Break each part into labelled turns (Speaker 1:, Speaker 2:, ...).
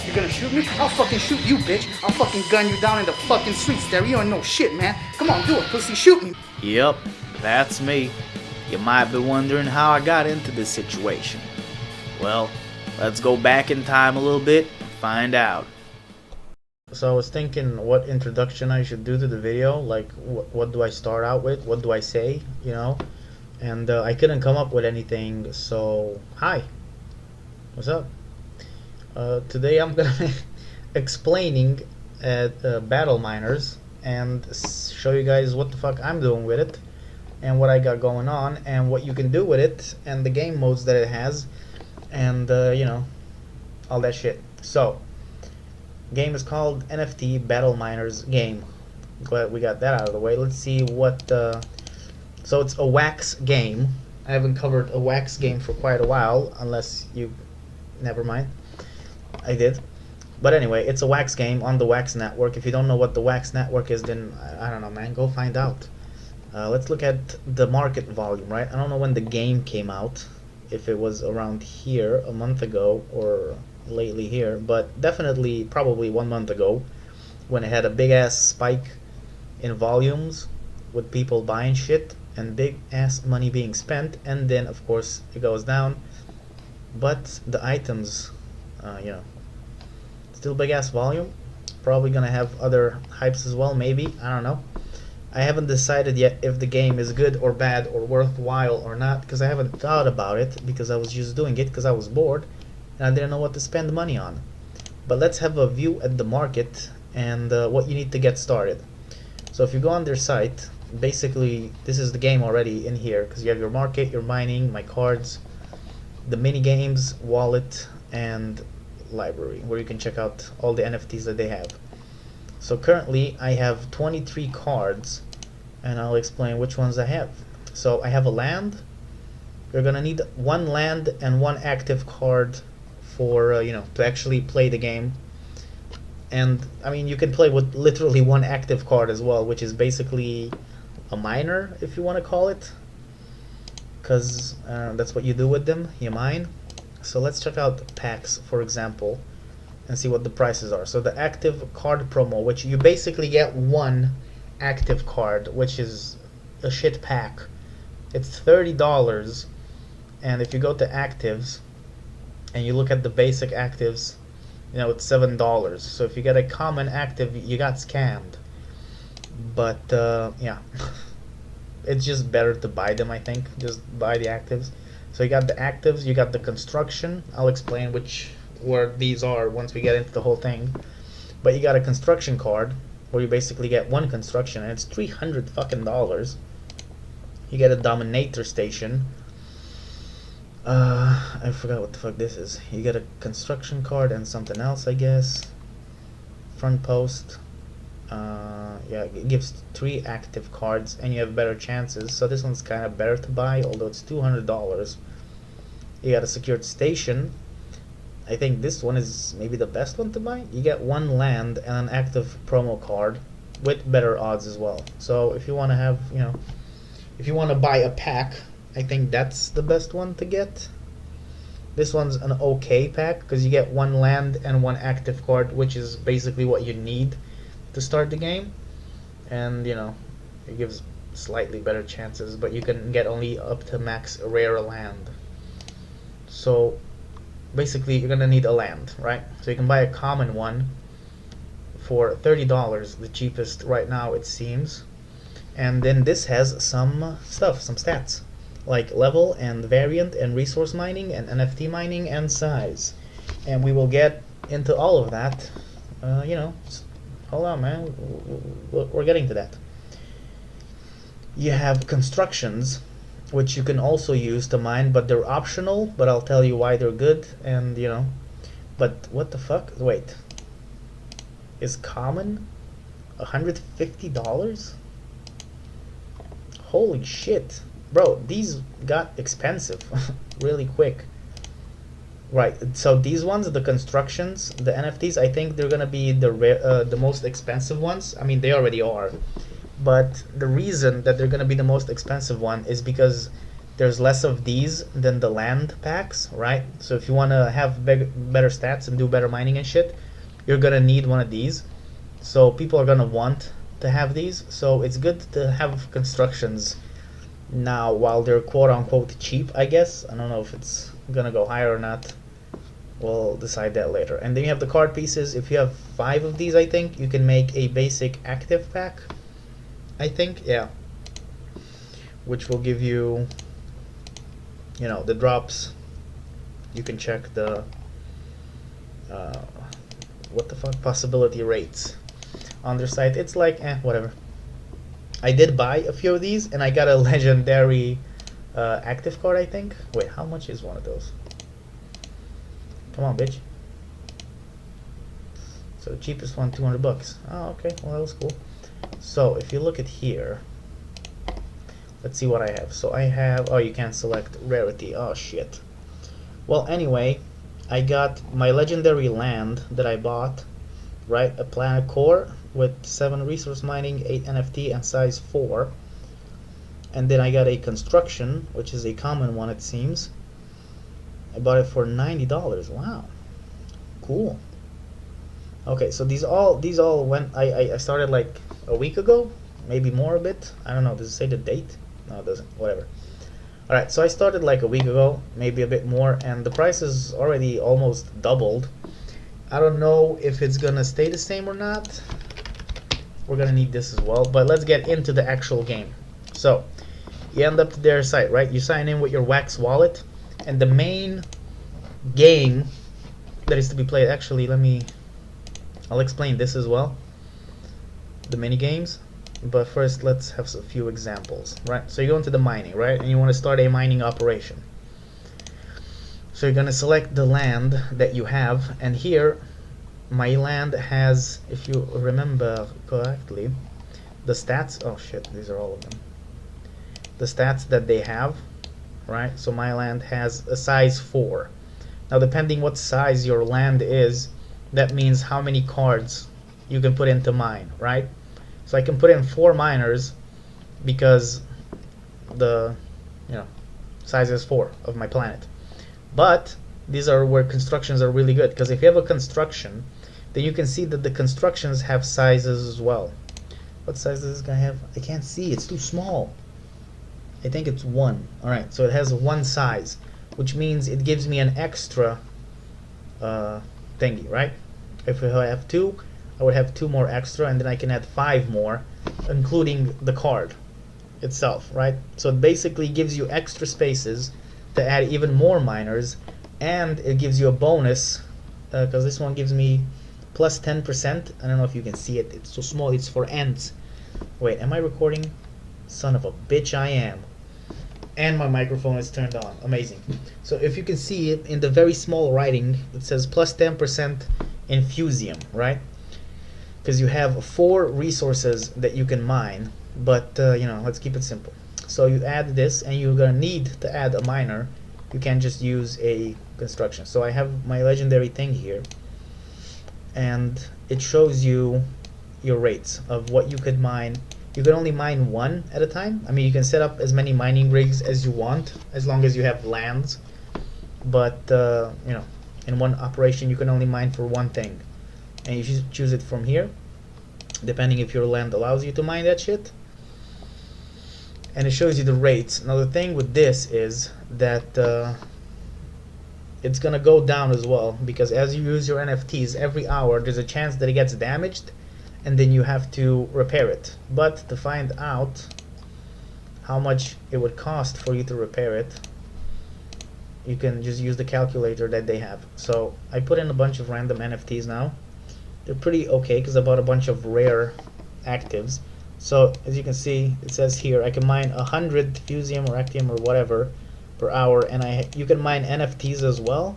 Speaker 1: You're gonna shoot me? I'll fucking shoot you, bitch. I'll fucking gun you down in the fucking streets there. You don't know shit, man. Come on, do it, pussy. Shoot me.
Speaker 2: Yep, that's me. You might be wondering how I got into this situation. Well, let's go back in time a little bit and find out. So I was thinking what introduction I should do to the video, like what do I start out with, what do I say, you know, and I couldn't come up with anything, so hi, what's up? Today I'm gonna be explaining at BattleMiners and show you guys what the fuck I'm doing with it and what I got going on and what you can do with it and the game modes that it has and you know, all that shit. So game is called NFT BattleMiners game. Glad we got that out of the way. Let's see what so it's a wax game. I haven't covered a wax game for quite a while, unless you, never mind, I did. But anyway, it's a wax game on the Wax network. If you don't know what the Wax network is, then I don't know, man, go find out. Let's look at the market volume, right? I don't know when the game came out, if it was around here a month ago or lately here, but definitely probably 1 month ago when it had a big ass spike in volumes with people buying shit and big ass money being spent, and then of course it goes down, but the items you know, still big ass volume, probably gonna have other hypes as well, maybe, I don't know. I haven't decided yet if the game is good or bad or worthwhile or not, because I haven't thought about it, because I was just doing it because I was bored and I didn't know what to spend money on. But let's have a view at the market and what you need to get started. So if you go on their site, basically this is the game already in here, because you have your market, your mining, my cards, the mini games, wallet, and library, where you can check out all the NFTs that they have. So currently I have 23 cards, and I'll explain which ones I have. So I have a land. You're gonna need 1 land and 1 active card for you know, to actually play the game. And I mean, you can play with literally 1 active card as well, which is basically a miner, if you want to call it, because that's what you do with them, you mine. So let's check out packs, for example, and see what the prices are. So the active card promo, which you basically get 1 active card, which is a shit pack. It's $30, and if you go to actives and you look at the basic actives, you know, it's $7. So if you get a common active, you got scammed. But yeah, it's just better to buy them, I think. Just buy the actives. So you got the actives, you got the construction. I'll explain where these are once we get into the whole thing. But you got a construction card where you basically get 1 construction, and it's $300 fucking dollars. You get a dominator station. I forgot what the fuck this is. You get a construction card and something else, I guess. Front post. Yeah, it gives 3 active cards and you have better chances. So this one's kind of better to buy, although it's $200. You got a secured station. I think this one is maybe the best one to buy. You get 1 land and an active promo card with better odds as well. So if you want to have, you know, if you want to buy a pack, I think that's the best one to get. This one's an okay pack because you get 1 land and 1 active card, which is basically what you need to start the game. And you know, it gives slightly better chances, but you can get only up to max rare land. So basically you're gonna need a land, right? So you can buy a common one for $30, the cheapest right now it seems. And then this has some stuff, some stats, like level and variant and resource mining and NFT mining and size. And we will get into all of that, you know, hold on, man, we're getting to that. You have constructions, which you can also use to mine, but they're optional, but I'll tell you why they're good. And you know, but what the fuck, wait, is common $150? Holy shit, bro, these got expensive really quick. Right, so these ones, the constructions, the NFTs, I think they're gonna be the most expensive ones. I mean, they already are, but the reason that they're gonna be the most expensive one is because there's less of these than the land packs, right? So if you want to have better stats and do better mining and shit, you're gonna need one of these. So people are gonna want to have these. So it's good to have constructions now while they're quote unquote cheap, I guess. I don't know if it's gonna go higher or not. We'll decide that later. And then you have the card pieces. If you have 5 of these, I think you can make a basic active pack, I think, yeah, which will give you, you know, the drops. You can check the what the fuck possibility rates on their site. It's like whatever. I did buy a few of these and I got a legendary active card, I think. Wait, how much is one of those? Come on, bitch. So the cheapest one, 200 bucks. Oh, okay, well that was cool. So if you look at here, let's see what I have. So I have, oh, you can't select rarity. Oh shit. Well, anyway, I got my legendary land that I bought, right? A planet core with 7 resource mining, 8 NFT, and size 4. And then I got a construction, which is a common one, it seems. I bought it for $90. Wow, cool. Okay, so these all went. I started like a week ago, maybe more a bit. I don't know. Does it say the date? No, it doesn't. Whatever. All right, so I started like a week ago, maybe a bit more, and the price is already almost doubled. I don't know if it's gonna stay the same or not. We're gonna need this as well, but let's get into the actual game. So you end up to their site, right? You sign in with your Wax wallet, and the main game that is to be played. Actually, I'll explain this as well, the mini games, but first let's have a few examples, right? So you go into the mining, right, and you want to start a mining operation. So you're going to select the land that you have, and here my land has, if you remember correctly, the stats. Oh shit, these are all of them. The stats that they have, right? So my land has a size 4. Now depending what size your land is, that means how many cards you can put into mine, right? So I can put in 4 miners because the, you know, size is 4 of my planet. But these are where constructions are really good, because if you have a construction, then you can see that the constructions have sizes as well. What size does this guy have? I can't see, it's too small. I think it's 1. Alright, so it has 1 size, which means it gives me an extra thingy, right? If I have 2, I would have 2 more extra, and then I can add 5 more, including the card itself, right? So it basically gives you extra spaces to add even more miners, and it gives you a bonus, because this one gives me plus 10%. I don't know if you can see it, it's so small, it's for ends. Wait, am I recording? Son of a bitch, I am. And my microphone is turned on. Amazing. So if you can see it in the very small writing, it says plus 10% infusium, right? Because you have 4 resources that you can mine, but you know, let's keep it simple. So you add this, and you're gonna need to add a miner. You can't just use a construction. So I have my legendary thing here, and it shows you your rates of what you could mine. You can only mine 1 at a time. I mean, you can set up as many mining rigs as you want, as long as you have lands. But you know, in one operation, you can only mine for 1 thing, and you choose it from here, depending if your land allows you to mine that shit. And it shows you the rates. Now the thing with this is that it's gonna go down as well, because as you use your NFTs every hour, there's a chance that it gets damaged, and then you have to repair it. But to find out how much it would cost for you to repair it, you can just use the calculator that they have. So I put in a bunch of random NFTs now. They're pretty okay, because I bought a bunch of rare actives. So as you can see, it says here I can mine 100 Fusium or Actium or whatever per hour, and you can mine NFTs as well.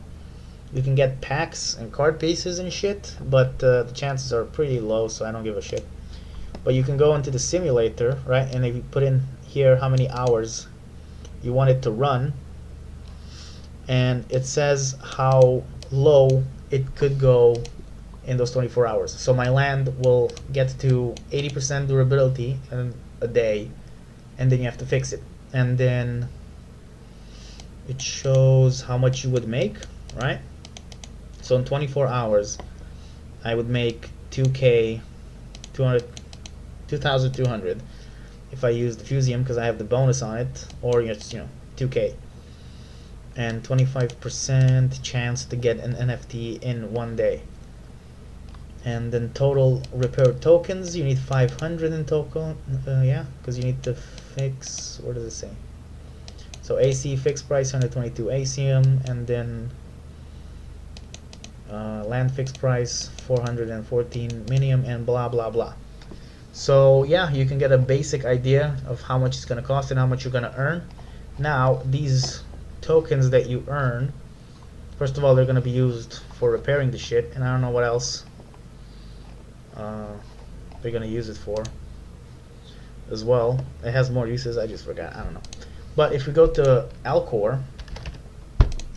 Speaker 2: You can get packs and card pieces and shit, but the chances are pretty low, so I don't give a shit. But you can go into the simulator, right, and if you put in here how many hours you want it to run, and it says how low it could go in those 24 hours. So my land will get to 80% durability in a day, and then you have to fix it. And then it shows how much you would make, right? So in 24 hours, I would make 2K, 2,200 if I use the Fusium because I have the bonus on it, or just 2K, and 25% chance to get an NFT in 1 day. And then total repair tokens, you need 500 in token, yeah, because you need to fix, what does it say? So AC fixed price 122 ACM, and then land fixed price 414 minium, and blah blah blah. So yeah, you can get a basic idea of how much it's going to cost and how much you're going to earn. Now these tokens that you earn, first of all, they're going to be used for repairing the shit, and I don't know what else they're going to use it for as well. It has more uses, I just forgot, I don't know. But if we go to Alcor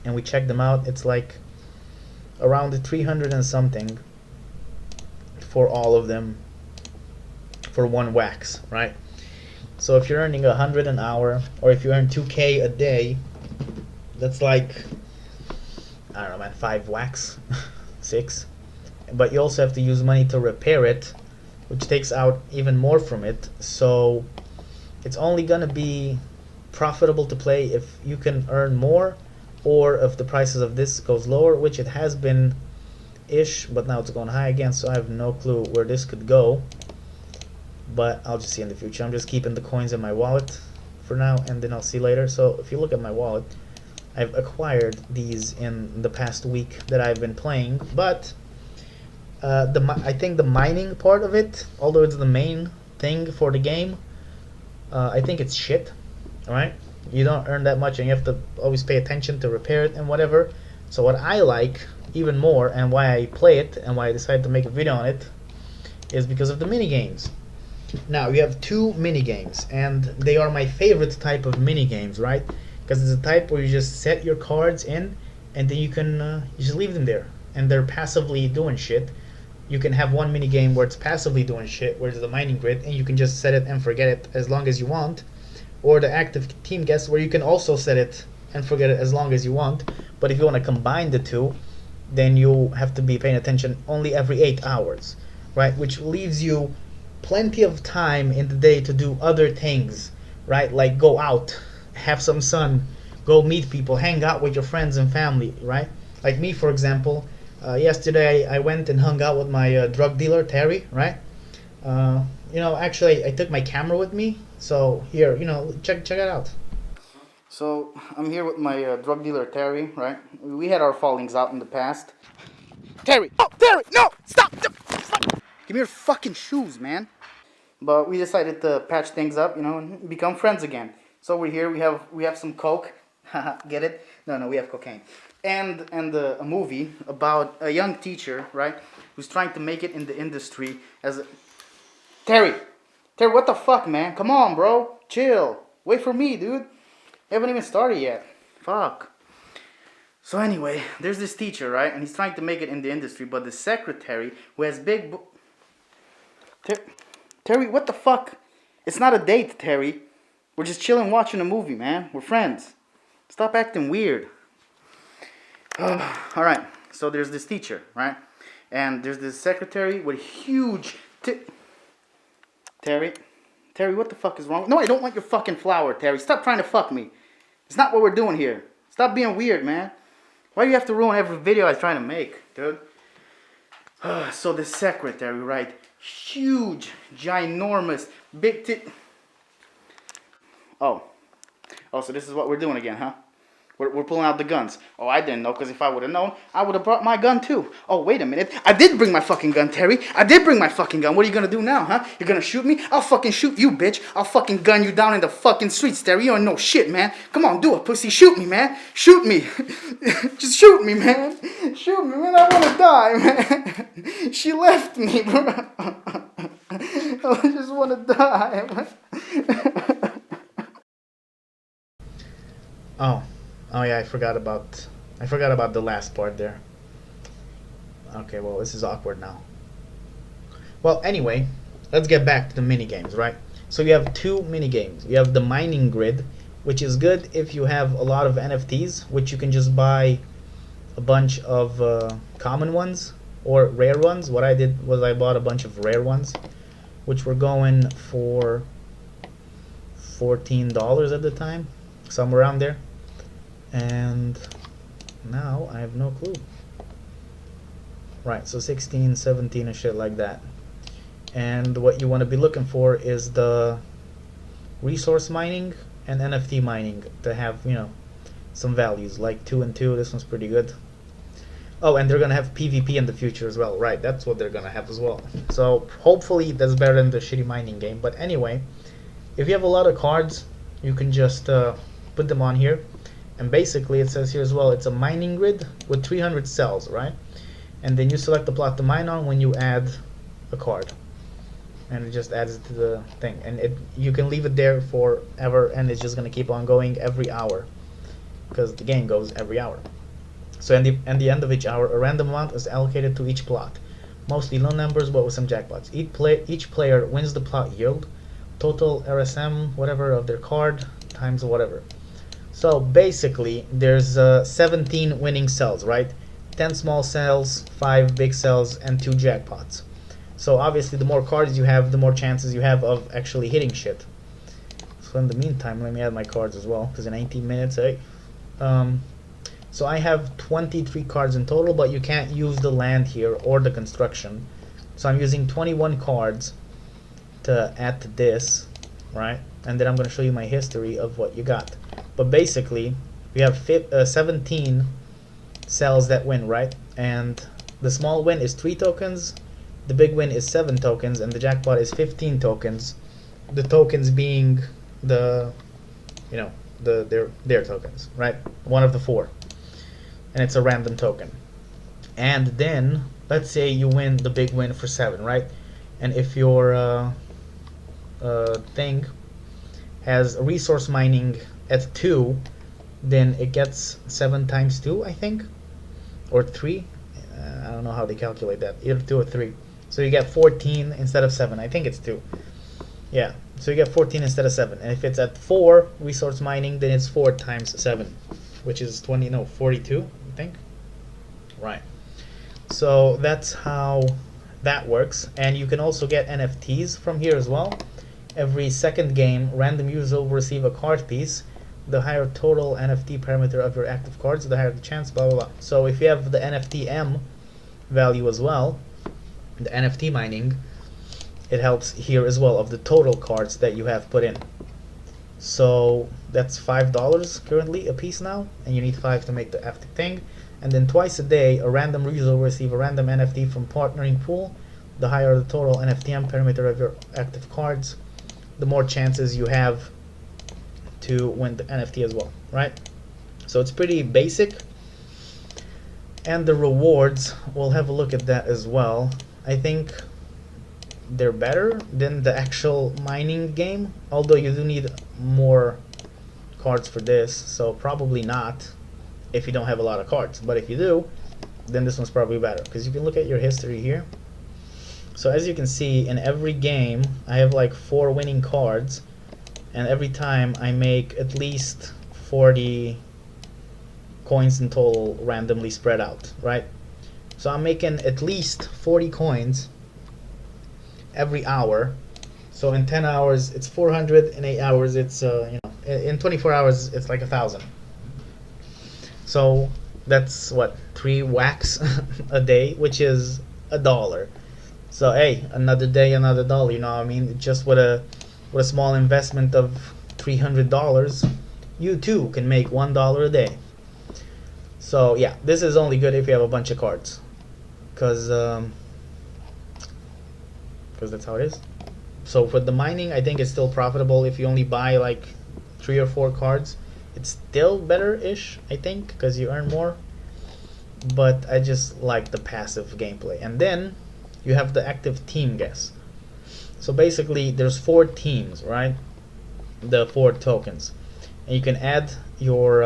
Speaker 2: and we check them out, it's like around 300 and something for all of them for one wax, right? So if you're earning 100 an hour, or if you earn 2K a day, that's like, I don't know, man, 5 wax, 6. But you also have to use money to repair it, which takes out even more from it. So it's only gonna be profitable to play if you can earn more, or if the prices of this goes lower, which it has been ish, but now it's going high again, so I have no clue where this could go, but I'll just see in the future. I'm just keeping the coins in my wallet for now, and then I'll see later. So if you look at my wallet, I've acquired these in the past week that I've been playing, but I think the mining part of it, although it's the main thing for the game, I think it's shit. Alright, you don't earn that much, and you have to always pay attention to repair it and whatever. So what I like even more, and why I play it, and why I decided to make a video on it, is because of the mini games. Now you have 2 mini games, and they are my favorite type of mini games, right? Because it's a type where you just set your cards in, and then you can you just leave them there, and they're passively doing shit. You can have one mini game where it's passively doing shit, where it's the mining grid, and you can just set it and forget it as long as you want. Or the active team guest, where you can also set it and forget it as long as you want. But if you want to combine the two, then you have to be paying attention only every 8 hours, right? Which leaves you plenty of time in the day to do other things, right? Like go out, have some sun, go meet people, hang out with your friends and family, right? Like me, for example, yesterday I went and hung out with my drug dealer, Terry, right? Actually I took my camera with me, so here, check it out.
Speaker 1: So I'm here with my drug dealer Terry, right? We had our fallings out in the past. Terry! Oh, Terry! No! Stop! Stop! Give me your fucking shoes, man. But we decided to patch things up, and become friends again. So we're here. We have some coke. Get it? No, we have cocaine. And a movie about a young teacher, right, who's trying to make it in the industry as a... Terry, what the fuck, man? Come on, bro. Chill. Wait for me, dude. I haven't even started yet. Fuck. So anyway, there's this teacher, right? And he's trying to make it in the industry, but the secretary, who has big... Terry, what the fuck? It's not a date, Terry. We're just chilling watching a movie, man. We're friends. Stop acting weird. Alright, so there's this teacher, right? And there's this secretary with huge... Terry, what the fuck is wrong? No, I don't want your fucking flower, Terry. Stop trying to fuck me. It's not what we're doing here. Stop being weird, man. Why do you have to ruin every video I try to make, dude? So the secretary, right? Huge, ginormous, big Oh, so this is what we're doing again, huh? We're pulling out the guns. Oh, I didn't know, because if I would have known, I would have brought my gun too. Oh, wait a minute. I did bring my fucking gun, Terry. I did bring my fucking gun. What are you going to do now, huh? You're going to shoot me? I'll fucking shoot you, bitch. I'll fucking gun you down in the fucking streets, Terry. You don't know shit, man. Come on, do it, pussy. Shoot me, man. Shoot me. Just shoot me, man. Shoot me, man. I want to die, man. She left me, bro. I just want to die, man.
Speaker 2: Oh yeah, I forgot about the last part there. Okay, well, this is awkward now. Well, anyway, let's get back to the mini games, right? So you have 2 mini games. You have the mining grid, which is good if you have a lot of NFTs, which you can just buy a bunch of common ones or rare ones. What I did was I bought a bunch of rare ones, which were going for $14 at the time, somewhere around there. And now I have no clue. Right, so 16, 17 and shit like that. And what you want to be looking for is the resource mining and NFT mining to have, you know, some values, like 2 and 2. This one's pretty good. Oh, and they're gonna have PvP in the future as well. Right, that's what they're gonna have as well. So hopefully that's better than the shitty mining game. But anyway, if you have a lot of cards, you can just put them on here. And basically it says here as well, it's a mining grid with 300 cells, right? And then you select the plot to mine on when you add a card. And it just adds it to the thing. And you can leave it there forever, and it's just gonna keep on going every hour, because the game goes every hour. So at the end of each hour, a random amount is allocated to each plot. Mostly low numbers, but with some jackpots. Each player wins the plot yield, total RSM, whatever, of their card, times whatever. So basically, there's 17 winning cells, right? 10 small cells, 5 big cells, and 2 jackpots. So obviously, the more cards you have, the more chances you have of actually hitting shit. So in the meantime, let me add my cards as well, because in 18 minutes, hey. So I have 23 cards in total, but you can't use the land here or the construction. So I'm using 21 cards to add to this, right? And then I'm going to show you my history of what you got. But basically, we have 17 cells that win, right? And the small win is 3 tokens, the big win is 7 tokens, and the jackpot is 15 tokens. The tokens being the, you know, their tokens, right? One of the 4. And it's a random token. And then let's say you win the big win for 7, right? And if your thing has resource mining at 2, then it gets 7 times 2, I think, or 3. I don't know how they calculate that, either 2 or 3. So you get 14 instead of 7. I think it's 2. Yeah, so you get 14 instead of 7. And if it's at 4 resource mining, then it's 4 times 7, which is 42, I think. Right. So that's how that works. And you can also get NFTs from here as well. Every second game, random user will receive a card piece. The higher total NFT parameter of your active cards, the higher the chance, blah, blah, blah. So if you have the NFT M value as well, the NFT mining, it helps here as well of the total cards that you have put in. So that's $5 currently a piece now, and you need 5 to make the active thing. And then twice a day, a random user will receive a random NFT from partnering pool. The higher the total NFTM parameter of your active cards, the more chances you have to win the NFT as well, right? So it's pretty basic. And the rewards, we'll have a look at that as well. I think they're better than the actual mining game, although you do need more cards for this, so probably not if you don't have a lot of cards. But if you do, then this one's probably better, because you can look at your history here. So as you can see, in every game I have like 4 winning cards, and every time I make at least 40 coins in total, randomly spread out, right? So I'm making at least 40 coins every hour. So in 10 hours it's 400, in 8 hours it's in 24 hours it's like 1,000. So that's what, 3 whacks a day, which is $1. So hey, another day, another dollar, you know what I mean? Just with a small investment of $300, you too can make $1 a day. So yeah, this is only good if you have a bunch of cards, because that's how it is. So for the mining, I think it's still profitable if you only buy like 3 or 4 cards. It's still better-ish, I think, because you earn more. But I just like the passive gameplay. And then you have the active team guess. So basically there's 4 teams, right? The 4 tokens, and you can add your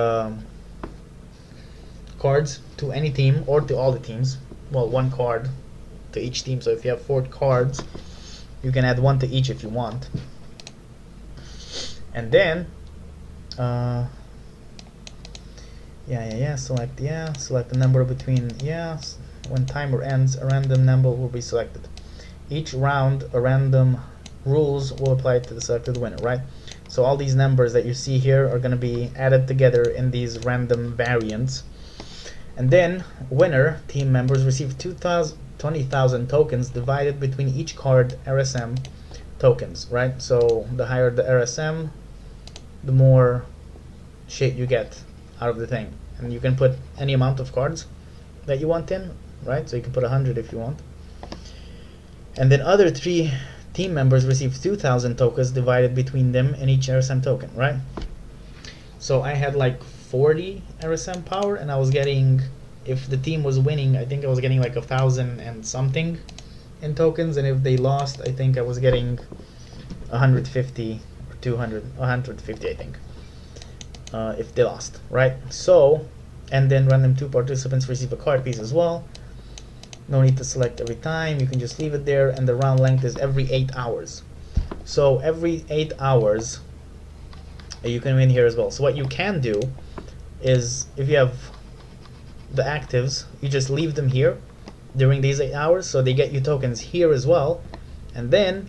Speaker 2: cards to any team or to all the teams. Well, 1 card to each team. So if you have 4 cards, you can add 1 to each if you want. And then Select select the number between when timer ends, a random number will be selected. Each round a random rules will apply to the selected winner, right? So all these numbers that you see here are going to be added together in these random variants, and then winner team members receive 20,000 tokens divided between each card RSM tokens, right? So the higher the RSM, the more shit you get out of the thing, and you can put any amount of cards that you want in, right? So you can put 100 if you want, and then other 3 team members receive 2,000 tokens divided between them and each RSM token, right? So I had like 40 RSM power, and I was getting, if the team was winning, I think I was getting like 1,000 and something in tokens, and if they lost, I think I was getting 150 or 200, 150 I think, if they lost, right? So, and then random 2 participants receive a card piece as well. No need to select every time, you can just leave it there, and the round length is every 8 hours. So every 8 hours you can win here as well. So what you can do is, if you have the actives, you just leave them here during these 8 hours, so they get you tokens here as well. And then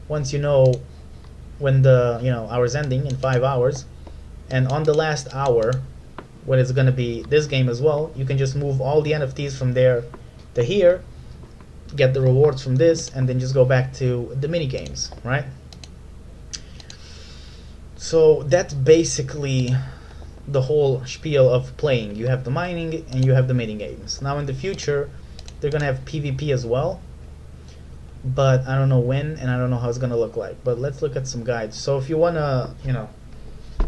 Speaker 2: once you know when the hour's ending in 5 hours, and on the last hour when it's going to be this game as well, you can just move all the NFTs from there to here, get the rewards from this, and then just go back to the mini games, right? So that's basically the whole spiel of playing. You have the mining and you have the mini games. Now in the future they're gonna have PvP as well, but I don't know when, and I don't know how it's gonna look like. But let's look at some guides. So if you wanna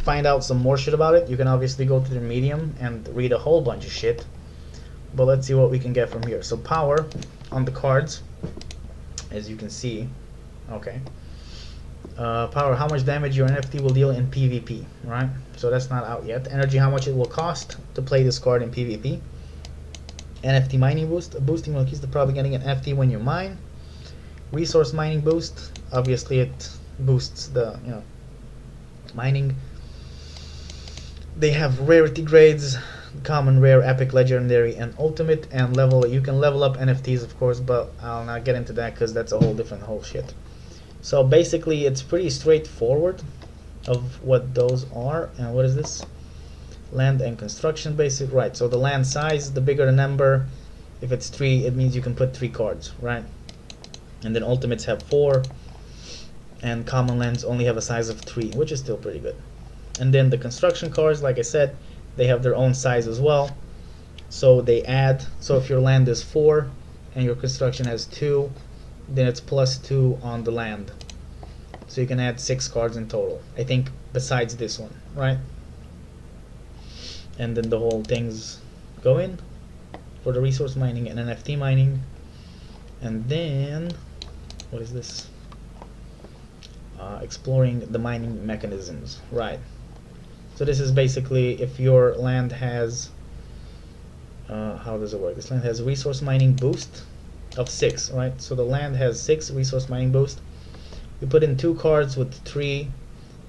Speaker 2: find out some more shit about it, you can obviously go to the Medium and read a whole bunch of shit. But let's see what we can get from here. So power on the cards, as you can see. Okay. Power, how much damage your NFT will deal in PvP, right? So that's not out yet. Energy, how much it will cost to play this card in PvP. NFT mining boost, boosting will keep the probably getting an NFT when you mine. Resource mining boost, obviously it boosts the mining. They have rarity grades: common, rare, epic, legendary, and ultimate, and level. You can level up NFTs, of course, but I'll not get into that because that's a whole different shit. So basically it's pretty straightforward of what those are. And what is this? Land and construction basic, right? So the land size, the bigger the number, if it's 3, it means you can put 3 cards, right? And then ultimates have 4, and common lands only have a size of 3, which is still pretty good. And then the construction cards, like I said, they have their own size as well, so they add. So if your land is 4 and your construction has 2, then it's +2 on the land, so you can add 6 cards in total, I think, besides this one, right? And then the whole things go in for the resource mining and NFT mining. And then what is this? Exploring the mining mechanisms, right? So this is basically if your land has how does it work? This land has resource mining boost of 6, right? So the land has 6 resource mining boost. You put in 2 cards with 3,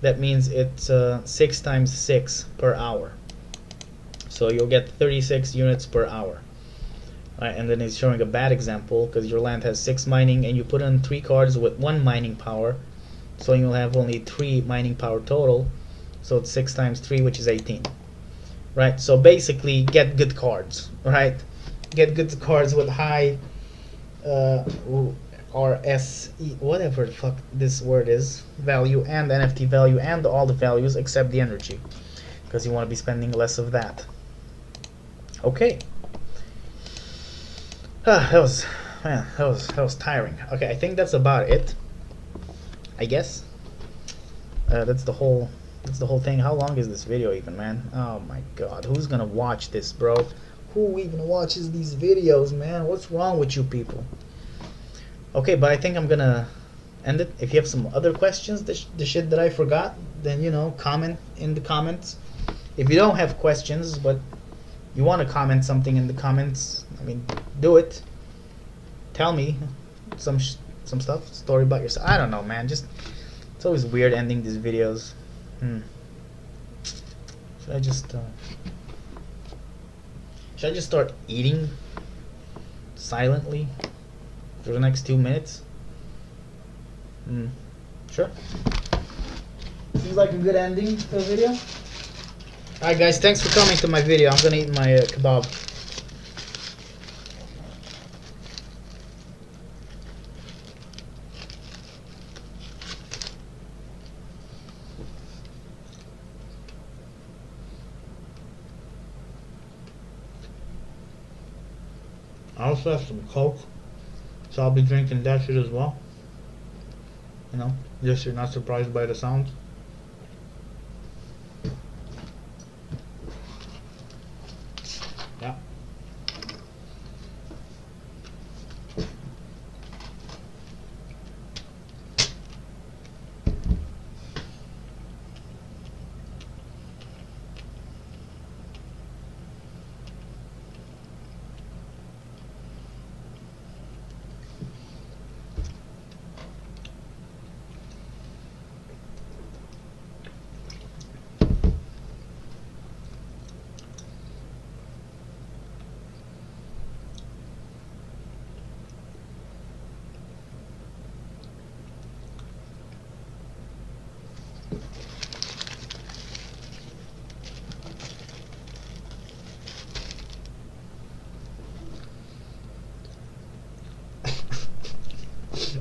Speaker 2: that means it's 6 times 6 per hour. So you'll get 36 units per hour. Right, and then it's showing a bad example because your land has 6 mining and you put in 3 cards with 1 mining power, so you'll have only 3 mining power total. So it's 6 times 3, which is 18. Right, so basically get good cards, right? Get good cards with high RSE, whatever the fuck this word is, value, and NFT value, and all the values except the energy, because you want to be spending less of that. Okay. That was tiring. Okay, I think that's about it, I guess. That's the whole thing. How long is this video even, man? Oh my god, who's gonna watch this, bro? Who even watches these videos, man? What's wrong with you people? Okay, but I think I'm gonna end it. If you have some other questions, the shit that I forgot, then comment in the comments. If you don't have questions but you want to comment something in the comments, I mean, do it. Tell me some stuff, story about yourself. I don't know, man. Just, it's always weird ending these videos. Should I just start eating silently for the next 2 minutes? Sure. Seems like a good ending to the video. Alright guys, thanks for coming to my video. I'm gonna eat my kebab. I also have some Coke, so I'll be drinking that shit as well. You know, just so you're not surprised by the sound. Yeah.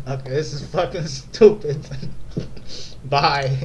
Speaker 2: Okay, this is fucking stupid. Bye.